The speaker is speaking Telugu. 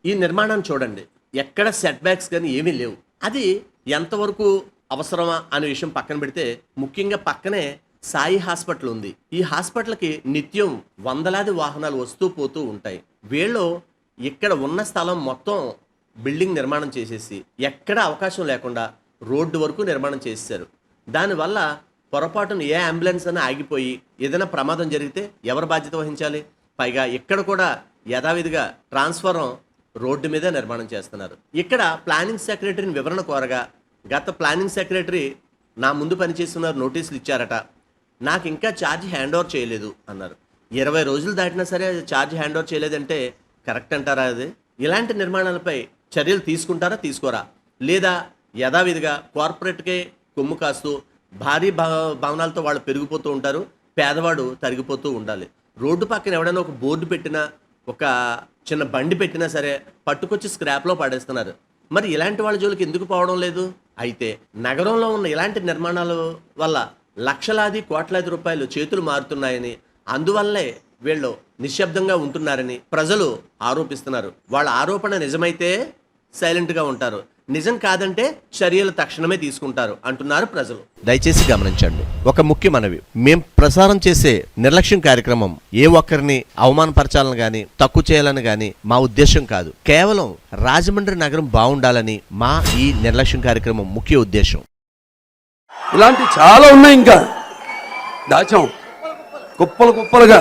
ఈ నిర్మాణాన్ని చూడండి, ఎక్కడ సెట్ బ్యాక్స్ కానీ ఏమీ లేవు. అది ఎంతవరకు అవసరమా అనే విషయం పక్కన పెడితే, ముఖ్యంగా పక్కనే సాయి హాస్పిటల్ ఉంది. ఈ హాస్పిటల్కి నిత్యం వందలాది వాహనాలు వస్తూ పోతూ ఉంటాయి. వీళ్ళు ఇక్కడ ఉన్న స్థలం మొత్తం బిల్డింగ్ నిర్మాణం చేసేసి ఎక్కడ అవకాశం లేకుండా రోడ్డు వరకు నిర్మాణం చేసేసారు. దానివల్ల పొరపాటున ఏ అంబులెన్స్ అని ఆగిపోయి ఏదైనా ప్రమాదం జరిగితే ఎవరు బాధ్యత వహించాలి? పైగా ఇక్కడ కూడా యథావిధిగా ట్రాన్స్ఫారం రోడ్డు మీద నిర్మాణం చేస్తున్నారు. ఇక్కడ ప్లానింగ్ సెక్రటరీని వివరణ కోరగా, గత ప్లానింగ్ సెక్రటరీ నా ముందు పనిచేస్తున్నారు, నోటీసులు ఇచ్చారట, నాకు ఇంకా ఛార్జ్ హ్యాండ్ ఓవర్ చేయలేదు అన్నారు. 20 రోజులు దాటినా సరే ఛార్జ్ హ్యాండ్ ఓవర్ చేయలేదంటే కరెక్ట్ అంటారా? అది ఇలాంటి నిర్మాణాలపై చర్యలు తీసుకుంటారా, తీసుకోరా? లేదా యథావిధిగా కార్పొరేట్కే కొమ్ము కాస్తూ భారీ భవనాలతో వాళ్ళు పెరిగిపోతూ ఉంటారు, పేదవాడు తరిగిపోతూ ఉండాలి. రోడ్డు పక్కన ఎవడైనా ఒక బోర్డు పెట్టినా, ఒక చిన్న బండి పెట్టినా సరే పట్టుకొచ్చి స్క్రాప్లో పడేస్తున్నారు. మరి ఇలాంటి వాళ్ళ జోలికి ఎందుకు పోవడం లేదు? అయితే నగరంలో ఉన్న ఇలాంటి నిర్మాణాల వల్ల లక్షలాది కోట్లాది రూపాయలు చేతులు మారుతున్నాయని, అందువల్లే వీళ్ళు నిశ్శబ్దంగా ఉంటున్నారని ప్రజలు ఆరోపిస్తున్నారు. వాళ్ళ ఆరోపణ నిజమైతే సైలెంట్గా ఉంటారు, నిజం కాదంటే చర్యలు తక్షణమే తీసుకుంటారు అంటున్నారు ప్రజలు. దయచేసి గమనించండి, ఒక ముఖ్య మనవి, మేం ప్రసారం చేసే నిర్లక్ష్యం కార్యక్రమం ఏ ఒక్కరిని అవమానపరచాలని గాని తక్కువ చేయాలని గాని మా ఉద్దేశం కాదు. కేవలం రాజమండ్రి నగరం బాగుండాలని మా ఈ నిర్లక్ష్యం కార్యక్రమం ముఖ్య ఉద్దేశం. ఇలాంటి చాలా ఉన్నాయి, ఇంకా దాచాం కుప్పలు కుప్పలుగా.